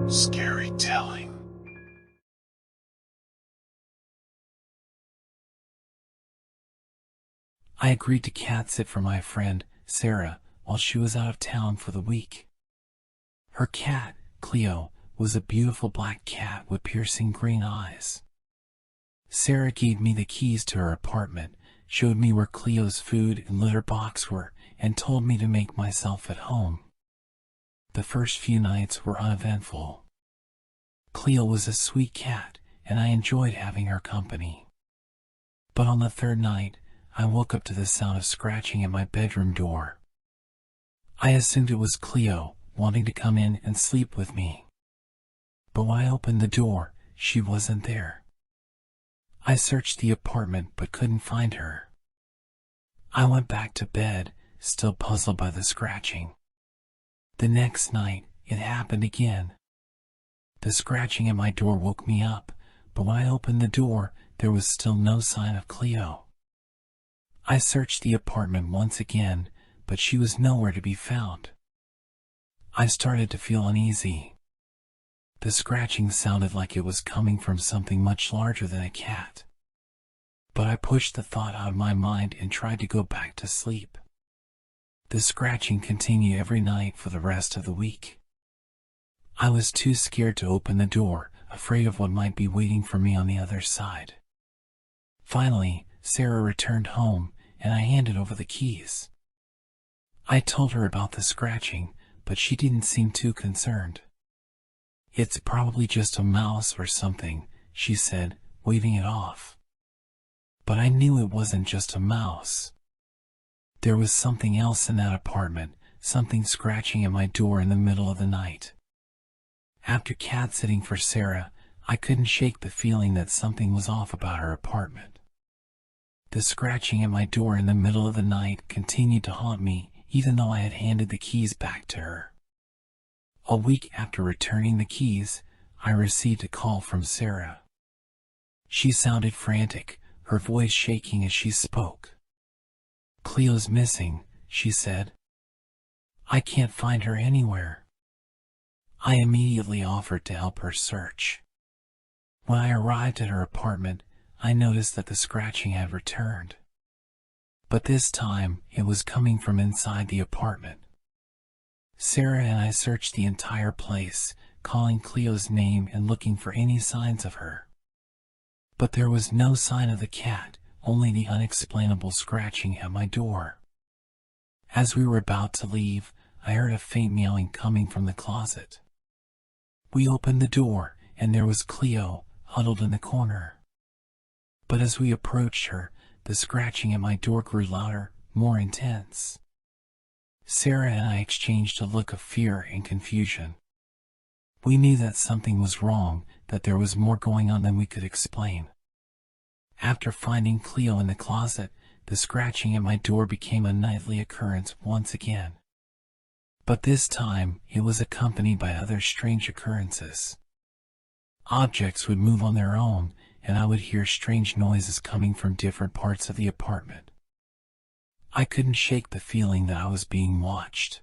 Scary telling. I agreed to cat sit for my friend, Sarah, while she was out of town for the week. Her cat, Cleo, was a beautiful black cat with piercing green eyes. Sarah gave me the keys to her apartment, showed me where Cleo's food and litter box were, and told me to make myself at home. The first few nights were uneventful. Cleo was a sweet cat, and I enjoyed having her company. But on the third night, I woke up to the sound of scratching at my bedroom door. I assumed it was Cleo, wanting to come in and sleep with me. But when I opened the door, she wasn't there. I searched the apartment but couldn't find her. I went back to bed, still puzzled by the scratching. The next night, it happened again. The scratching at my door woke me up, but when I opened the door, there was still no sign of Cleo. I searched the apartment once again, but she was nowhere to be found. I started to feel uneasy. The scratching sounded like it was coming from something much larger than a cat. But I pushed the thought out of my mind and tried to go back to sleep. The scratching continued every night for the rest of the week. I was too scared to open the door, afraid of what might be waiting for me on the other side. Finally, Sarah returned home, and I handed over the keys. I told her about the scratching, but she didn't seem too concerned. "It's probably just a mouse or something," she said, waving it off. But I knew it wasn't just a mouse. There was something else in that apartment, something scratching at my door in the middle of the night. After cat-sitting for Sarah, I couldn't shake the feeling that something was off about her apartment. The scratching at my door in the middle of the night continued to haunt me, even though I had handed the keys back to her. A week after returning the keys, I received a call from Sarah. She sounded frantic, her voice shaking as she spoke. "Cleo's missing," she said. "I can't find her anywhere." I immediately offered to help her search. When I arrived at her apartment, I noticed that the scratching had returned. But this time, it was coming from inside the apartment. Sarah and I searched the entire place, calling Cleo's name and looking for any signs of her. But there was no sign of the cat, only the unexplainable scratching at my door. As we were about to leave, I heard a faint meowing coming from the closet. We opened the door, and there was Cleo, huddled in the corner. But as we approached her, the scratching at my door grew louder, more intense. Sarah and I exchanged a look of fear and confusion. We knew that something was wrong, that there was more going on than we could explain. After finding Cleo in the closet, the scratching at my door became a nightly occurrence once again. But this time, it was accompanied by other strange occurrences. Objects would move on their own, and I would hear strange noises coming from different parts of the apartment. I couldn't shake the feeling that I was being watched.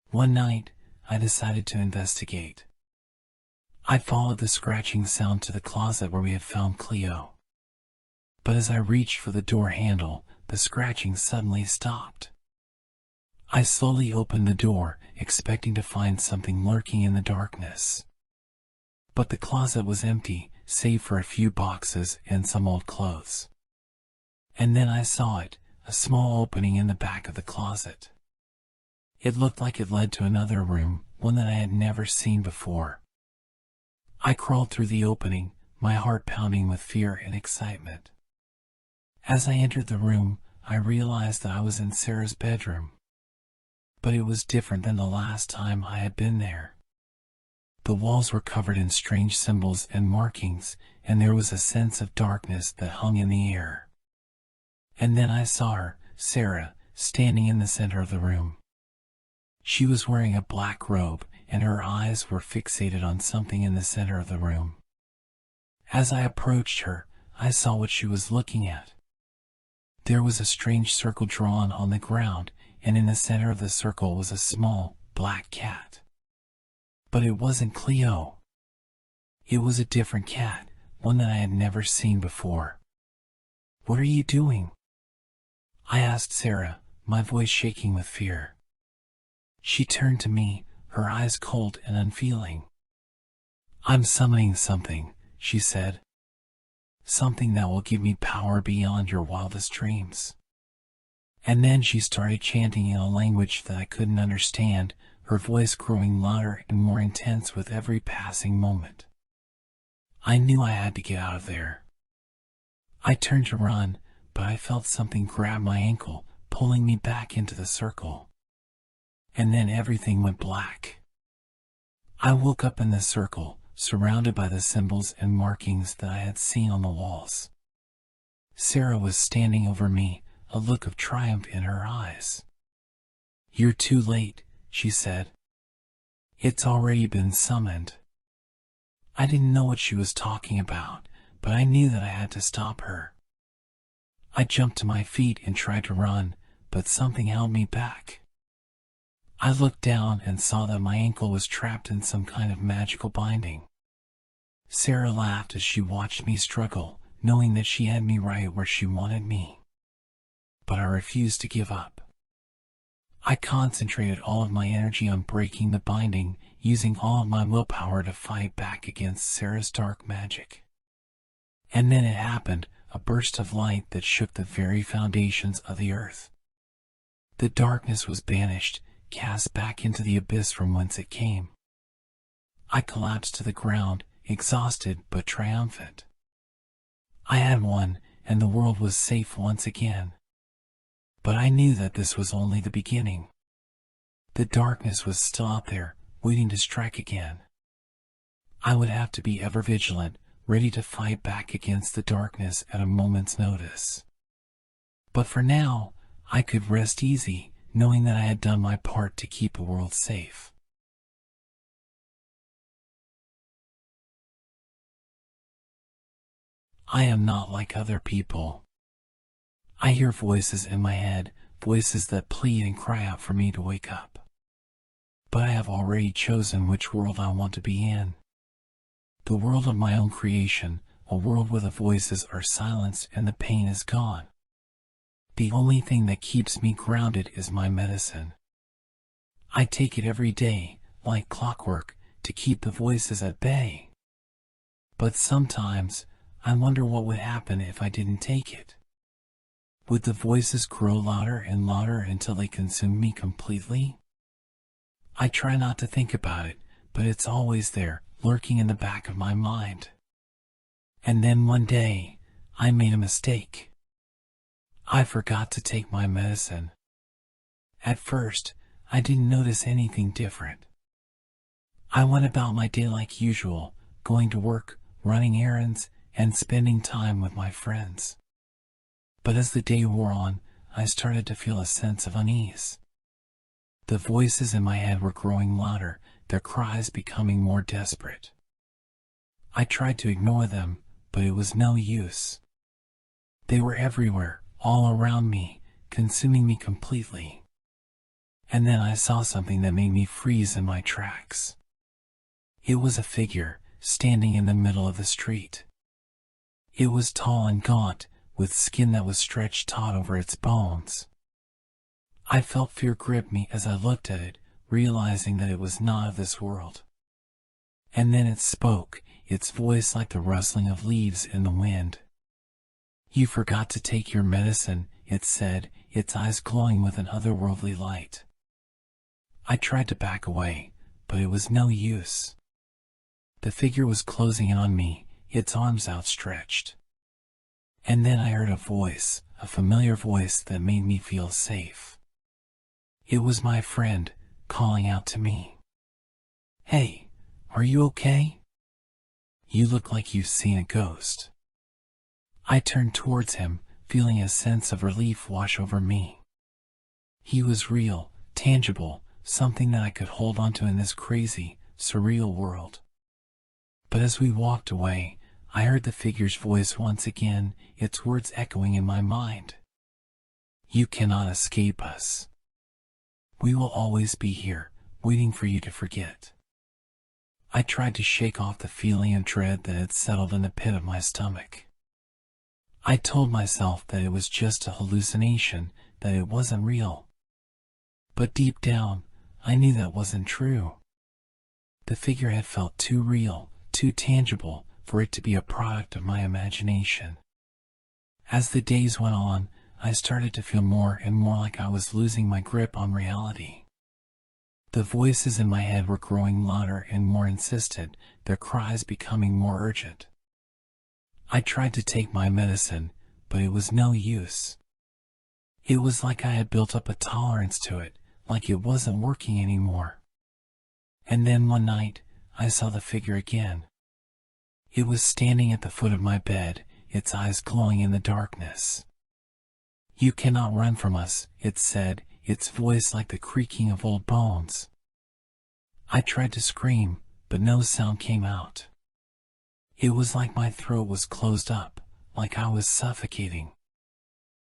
One night, I decided to investigate. I followed the scratching sound to the closet where we had found Cleo. But as I reached for the door handle, the scratching suddenly stopped. I slowly opened the door, expecting to find something lurking in the darkness. But the closet was empty, save for a few boxes and some old clothes. And then I saw it, a small opening in the back of the closet. It looked like it led to another room, one that I had never seen before. I crawled through the opening, my heart pounding with fear and excitement. As I entered the room, I realized that I was in Sarah's bedroom. But it was different than the last time I had been there. The walls were covered in strange symbols and markings, and there was a sense of darkness that hung in the air. And then I saw her, Sarah, standing in the center of the room. She was wearing a black robe, and her eyes were fixated on something in the center of the room. As I approached her, I saw what she was looking at. There was a strange circle drawn on the ground, and in the center of the circle was a small, black cat. But it wasn't Cleo. It was a different cat, one that I had never seen before. "What are you doing?" I asked Sarah, my voice shaking with fear. She turned to me, her eyes cold and unfeeling. "I'm summoning something," she said. "Something that will give me power beyond your wildest dreams." And then she started chanting in a language that I couldn't understand, her voice growing louder and more intense with every passing moment. I knew I had to get out of there. I turned to run, but I felt something grab my ankle, pulling me back into the circle. And then everything went black. I woke up in the circle, surrounded by the symbols and markings that I had seen on the walls. Sarah was standing over me, a look of triumph in her eyes. "You're too late," she said. "It's already been summoned." I didn't know what she was talking about, but I knew that I had to stop her. I jumped to my feet and tried to run, but something held me back. I looked down and saw that my ankle was trapped in some kind of magical binding. Sarah laughed as she watched me struggle, knowing that she had me right where she wanted me. But I refused to give up. I concentrated all of my energy on breaking the binding, using all of my willpower to fight back against Sarah's dark magic. And then it happened, a burst of light that shook the very foundations of the earth. The darkness was banished, cast back into the abyss from whence it came. I collapsed to the ground, exhausted but triumphant. I had won, and the world was safe once again. But I knew that this was only the beginning. The darkness was still out there, waiting to strike again. I would have to be ever vigilant, ready to fight back against the darkness at a moment's notice. But for now, I could rest easy, knowing that I had done my part to keep the world safe. I am not like other people. I hear voices in my head, voices that plead and cry out for me to wake up. But I have already chosen which world I want to be in. The world of my own creation, a world where the voices are silenced and the pain is gone. The only thing that keeps me grounded is my medicine. I take it every day, like clockwork, to keep the voices at bay. But sometimes, I wonder what would happen if I didn't take it. Would the voices grow louder and louder until they consume me completely? I try not to think about it, but it's always there, lurking in the back of my mind. And then one day, I made a mistake. I forgot to take my medicine. At first, I didn't notice anything different. I went about my day like usual, going to work, running errands, and spending time with my friends. But as the day wore on, I started to feel a sense of unease. The voices in my head were growing louder, their cries becoming more desperate. I tried to ignore them, but it was no use. They were everywhere, all around me, consuming me completely. And then I saw something that made me freeze in my tracks. It was a figure, standing in the middle of the street. It was tall and gaunt, with skin that was stretched taut over its bones. I felt fear grip me as I looked at it, realizing that it was not of this world. And then it spoke, its voice like the rustling of leaves in the wind. "You forgot to take your medicine," it said, its eyes glowing with an otherworldly light. I tried to back away, but it was no use. The figure was closing in on me, its arms outstretched. And then I heard a voice, a familiar voice that made me feel safe. It was my friend, calling out to me. "Hey, are you okay? You look like you've seen a ghost." I turned towards him, feeling a sense of relief wash over me. He was real, tangible, something that I could hold onto in this crazy, surreal world. But as we walked away, I heard the figure's voice once again, its words echoing in my mind. "You cannot escape us. We will always be here, waiting for you to forget." I tried to shake off the feeling of dread that had settled in the pit of my stomach. I told myself that it was just a hallucination, that it wasn't real. But deep down, I knew that wasn't true. The figure had felt too real, too tangible, for it to be a product of my imagination. As the days went on, I started to feel more and more like I was losing my grip on reality. The voices in my head were growing louder and more insistent, their cries becoming more urgent. I tried to take my medicine, but it was no use. It was like I had built up a tolerance to it, like it wasn't working anymore. And then one night, I saw the figure again. It was standing at the foot of my bed, its eyes glowing in the darkness. "You cannot run from us," it said, its voice like the creaking of old bones. I tried to scream, but no sound came out. It was like my throat was closed up, like I was suffocating.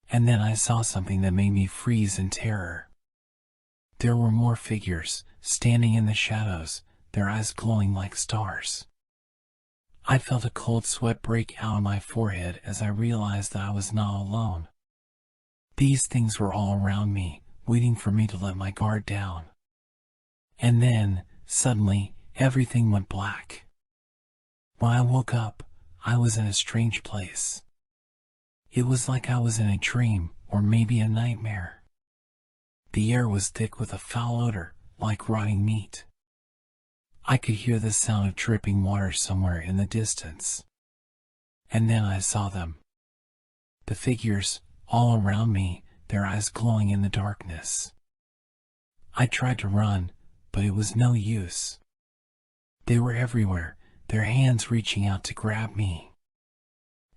And then I saw something that made me freeze in terror. There were more figures, standing in the shadows, their eyes glowing like stars. I felt a cold sweat break out on my forehead as I realized that I was not alone. These things were all around me, waiting for me to let my guard down. And then, suddenly, everything went black. When I woke up, I was in a strange place. It was like I was in a dream, or maybe a nightmare. The air was thick with a foul odor, like rotting meat. I could hear the sound of dripping water somewhere in the distance. And then I saw them. The figures, all around me, their eyes glowing in the darkness. I tried to run, but it was no use. They were everywhere, their hands reaching out to grab me.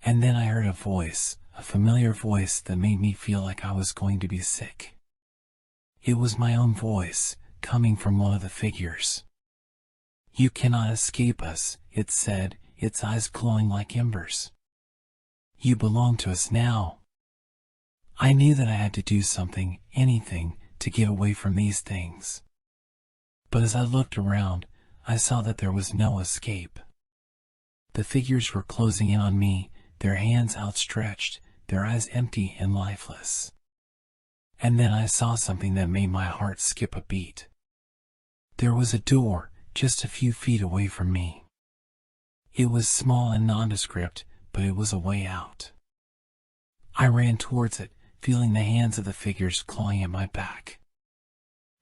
And then I heard a voice, a familiar voice that made me feel like I was going to be sick. It was my own voice, coming from one of the figures. "You cannot escape us," it said, its eyes glowing like embers. "You belong to us now." I knew that I had to do something, anything, to get away from these things. But as I looked around, I saw that there was no escape. The figures were closing in on me, their hands outstretched, their eyes empty and lifeless. And then I saw something that made my heart skip a beat. There was a door, just a few feet away from me. It was small and nondescript, but it was a way out. I ran towards it, feeling the hands of the figures clawing at my back.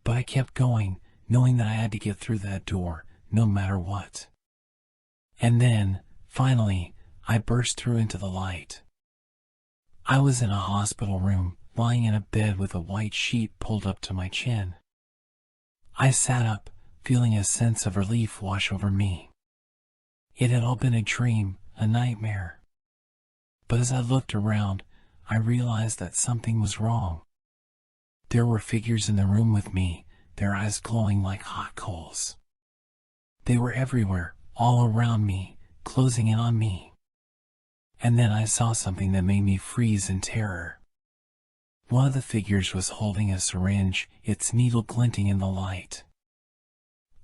But I kept going, knowing that I had to get through that door, no matter what. And then, finally, I burst through into the light. I was in a hospital room, lying in a bed with a white sheet pulled up to my chin. I sat up, feeling a sense of relief wash over me. It had all been a dream, a nightmare. But as I looked around, I realized that something was wrong. There were figures in the room with me, their eyes glowing like hot coals. They were everywhere, all around me, closing in on me. And then I saw something that made me freeze in terror. One of the figures was holding a syringe, its needle glinting in the light.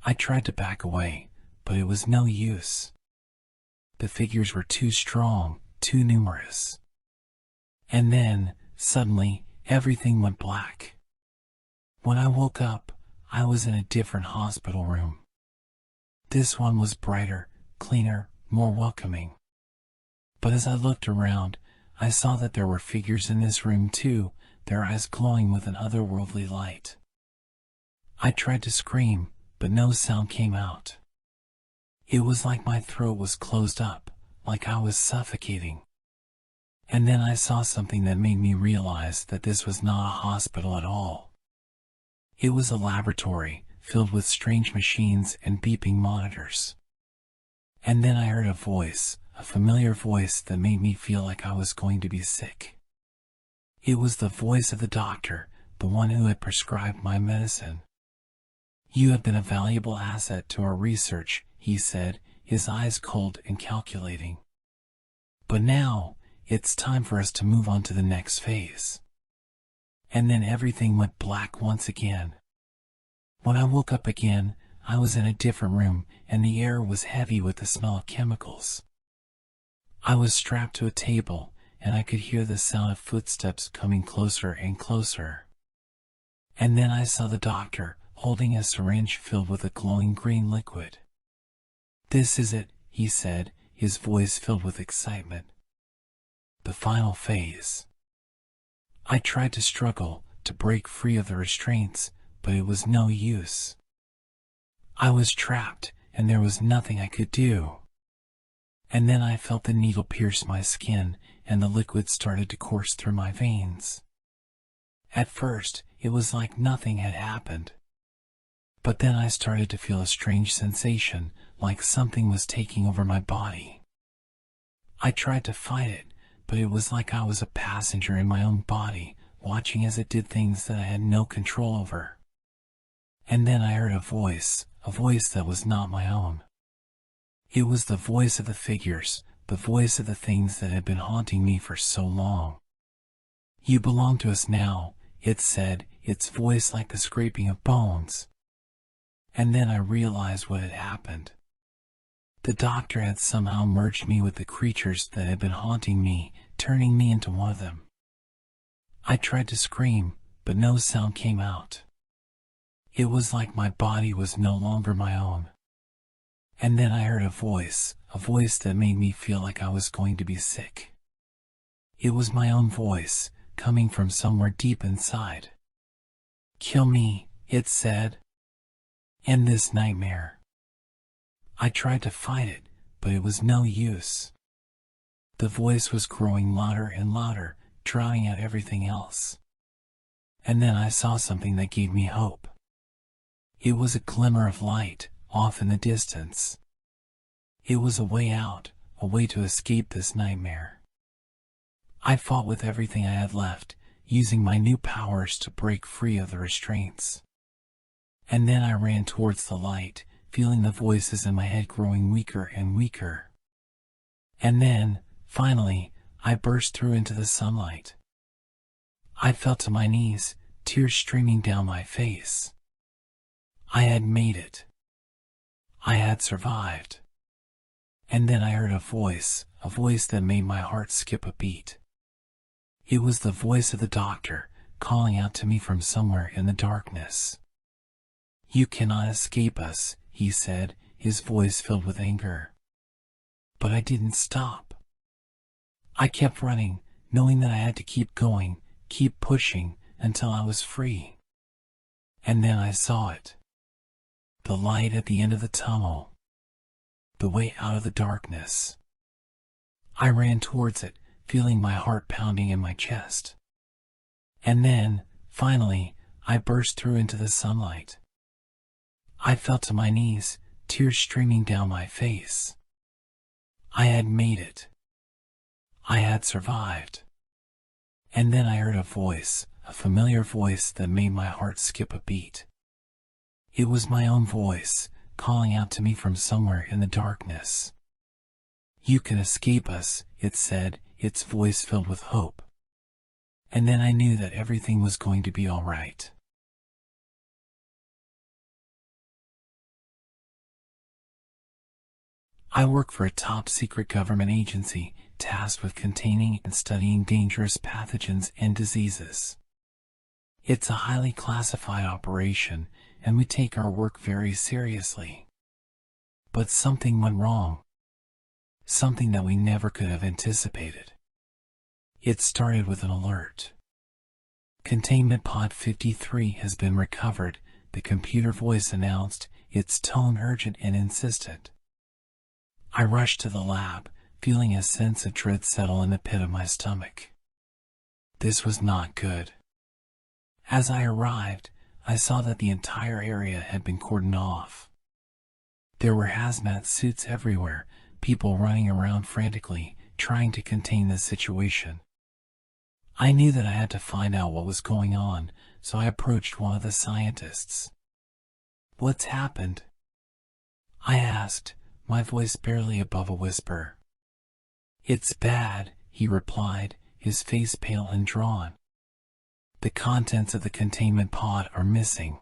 I tried to back away, but it was no use. The figures were too strong, too numerous. And then, suddenly, everything went black. When I woke up, I was in a different hospital room. This one was brighter, cleaner, more welcoming. But as I looked around, I saw that there were figures in this room too, their eyes glowing with an otherworldly light. I tried to scream, but no sound came out. It was like my throat was closed up, like I was suffocating. And then I saw something that made me realize that this was not a hospital at all. It was a laboratory, filled with strange machines and beeping monitors. And then I heard a voice, a familiar voice that made me feel like I was going to be sick. It was the voice of the doctor, the one who had prescribed my medicine. "You have been a valuable asset to our research," he said, his eyes cold and calculating. "But now, it's time for us to move on to the next phase." And then everything went black once again. When I woke up again, I was in a different room, and the air was heavy with the smell of chemicals. I was strapped to a table, and I could hear the sound of footsteps coming closer and closer. And then I saw the doctor, holding a syringe filled with a glowing green liquid. "This is it," he said, his voice filled with excitement. "The final phase." I tried to struggle, to break free of the restraints, but it was no use. I was trapped, and there was nothing I could do. And then I felt the needle pierce my skin, and the liquid started to course through my veins. At first, it was like nothing had happened. But then I started to feel a strange sensation, like something was taking over my body. I tried to fight it, but it was like I was a passenger in my own body, watching as it did things that I had no control over. And then I heard a voice that was not my own. It was the voice of the figures, the voice of the things that had been haunting me for so long. "You belong to us now," it said, its voice like the scraping of bones. And then I realized what had happened. The doctor had somehow merged me with the creatures that had been haunting me, turning me into one of them. I tried to scream, but no sound came out. It was like my body was no longer my own. And then I heard a voice that made me feel like I was going to be sick. It was my own voice, coming from somewhere deep inside. "Kill me," it said. "End this nightmare." I tried to fight it, but it was no use. The voice was growing louder and louder, drowning out everything else. And then I saw something that gave me hope. It was a glimmer of light, off in the distance. It was a way out, a way to escape this nightmare. I fought with everything I had left, using my new powers to break free of the restraints. And then I ran towards the light, feeling the voices in my head growing weaker and weaker. And then, finally, I burst through into the sunlight. I fell to my knees, tears streaming down my face. I had made it. I had survived. And then I heard a voice that made my heart skip a beat. It was the voice of the doctor, calling out to me from somewhere in the darkness. "You cannot escape us," he said, his voice filled with anger. But I didn't stop. I kept running, knowing that I had to keep going, keep pushing, until I was free. And then I saw it. The light at the end of the tunnel. The way out of the darkness. I ran towards it, feeling my heart pounding in my chest. And then, finally, I burst through into the sunlight. I fell to my knees, tears streaming down my face. I had made it. I had survived. And then I heard a voice, a familiar voice that made my heart skip a beat. It was my own voice, calling out to me from somewhere in the darkness. "You can escape us," it said, its voice filled with hope. And then I knew that everything was going to be all right. I work for a top-secret government agency tasked with containing and studying dangerous pathogens and diseases. It's a highly classified operation, and we take our work very seriously. But something went wrong. Something that we never could have anticipated. It started with an alert. "Containment Pod 53 has been recovered," the computer voice announced, its tone urgent and insistent. I rushed to the lab, feeling a sense of dread settle in the pit of my stomach. This was not good. As I arrived, I saw that the entire area had been cordoned off. There were hazmat suits everywhere, people running around frantically, trying to contain the situation. I knew that I had to find out what was going on, so I approached one of the scientists. "What's happened?" I asked, my voice barely above a whisper. "It's bad," he replied, his face pale and drawn. "The contents of the containment pod are missing."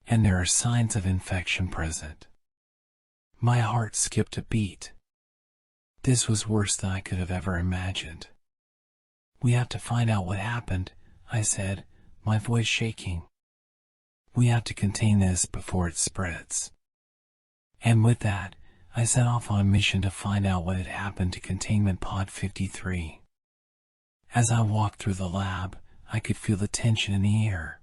and there are signs of infection present. My heart skipped a beat. This was worse than I could have ever imagined. "We have to find out what happened," I said, my voice shaking. "We have to contain this before it spreads." And with that, I set off on a mission to find out what had happened to Containment Pod 53. As I walked through the lab, I could feel the tension in the air.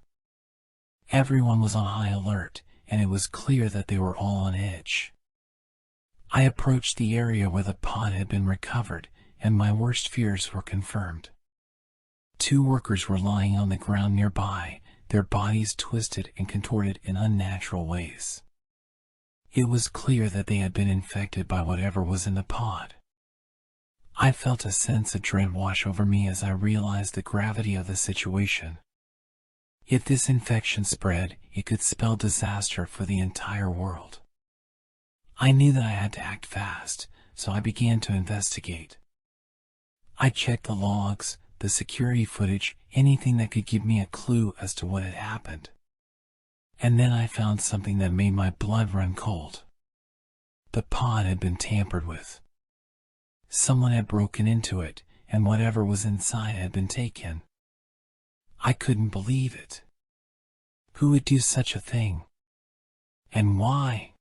Everyone was on high alert, and it was clear that they were all on edge. I approached the area where the pod had been recovered, and my worst fears were confirmed. 2 workers were lying on the ground nearby, their bodies twisted and contorted in unnatural ways. It was clear that they had been infected by whatever was in the pod. I felt a sense of dread wash over me as I realized the gravity of the situation. If this infection spread, it could spell disaster for the entire world. I knew that I had to act fast, so I began to investigate. I checked the logs, the security footage, anything that could give me a clue as to what had happened. And then I found something that made my blood run cold. The pod had been tampered with. Someone had broken into it, and whatever was inside had been taken. I couldn't believe it. Who would do such a thing? And why?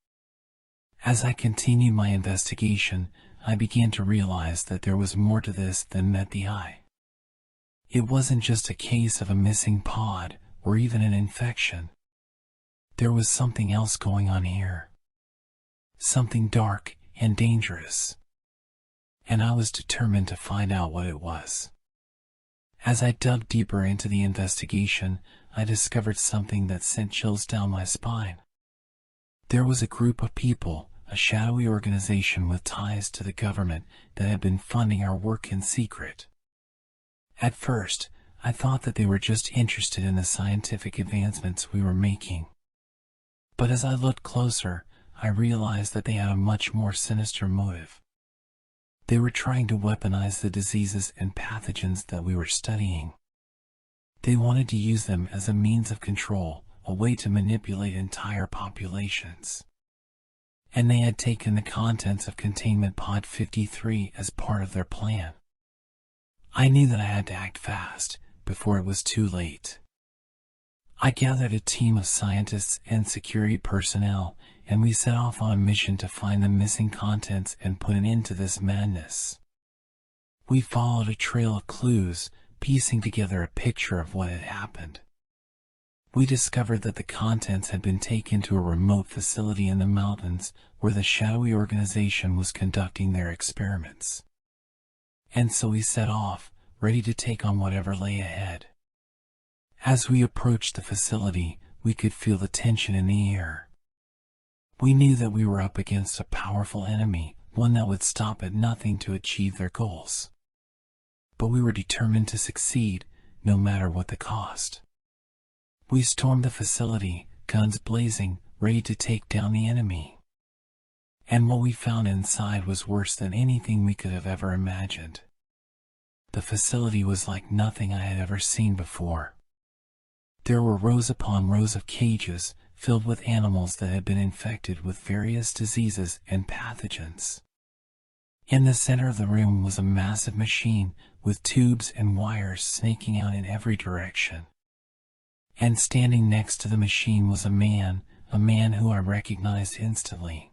As I continued my investigation, I began to realize that there was more to this than met the eye. It wasn't just a case of a missing pod, or even an infection. There was something else going on here. Something dark and dangerous. And I was determined to find out what it was. As I dug deeper into the investigation, I discovered something that sent chills down my spine. There was a group of people, a shadowy organization with ties to the government that had been funding our work in secret. At first, I thought that they were just interested in the scientific advancements we were making. But as I looked closer, I realized that they had a much more sinister motive. They were trying to weaponize the diseases and pathogens that we were studying. They wanted to use them as a means of control, a way to manipulate entire populations. And they had taken the contents of Containment Pod 53 as part of their plan. I knew that I had to act fast, before it was too late. I gathered a team of scientists and security personnel, and we set off on a mission to find the missing contents and put an end to this madness. We followed a trail of clues, piecing together a picture of what had happened. We discovered that the contents had been taken to a remote facility in the mountains where the shadowy organization was conducting their experiments. And so we set off, ready to take on whatever lay ahead. As we approached the facility, we could feel the tension in the air. We knew that we were up against a powerful enemy, one that would stop at nothing to achieve their goals. But we were determined to succeed, no matter what the cost. We stormed the facility, guns blazing, ready to take down the enemy. And what we found inside was worse than anything we could have ever imagined. The facility was like nothing I had ever seen before. There were rows upon rows of cages filled with animals that had been infected with various diseases and pathogens. In the center of the room was a massive machine with tubes and wires snaking out in every direction. And standing next to the machine was a man who I recognized instantly.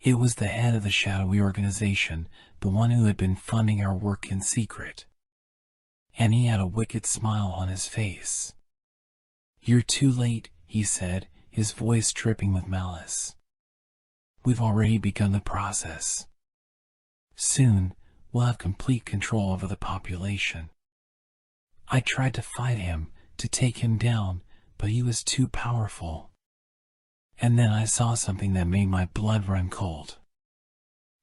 It was the head of the shadowy organization, the one who had been funding our work in secret. And he had a wicked smile on his face. "You're too late," he said, his voice dripping with malice. "We've already begun the process. Soon, we'll have complete control over the population." I tried to fight him, to take him down, but he was too powerful. And then I saw something that made my blood run cold.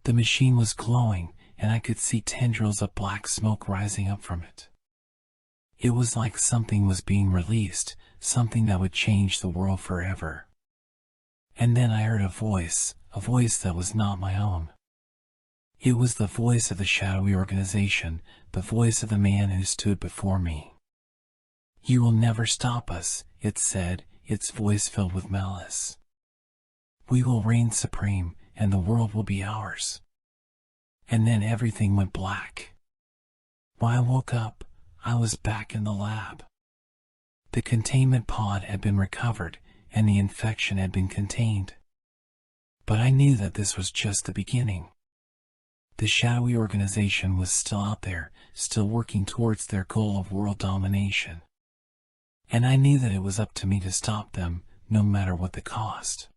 The machine was glowing, and I could see tendrils of black smoke rising up from it. It was like something was being released, something that would change the world forever. And then I heard a voice that was not my own. It was the voice of the shadowy organization, the voice of the man who stood before me. "You will never stop us," it said, its voice filled with malice. We will reign supreme, and the world will be ours. And then everything went black. When I woke up, I was back in the lab. The containment pod had been recovered, and the infection had been contained. But I knew that this was just the beginning. The shadowy organization was still out there, still working towards their goal of world domination. And I knew that it was up to me to stop them, no matter what the cost.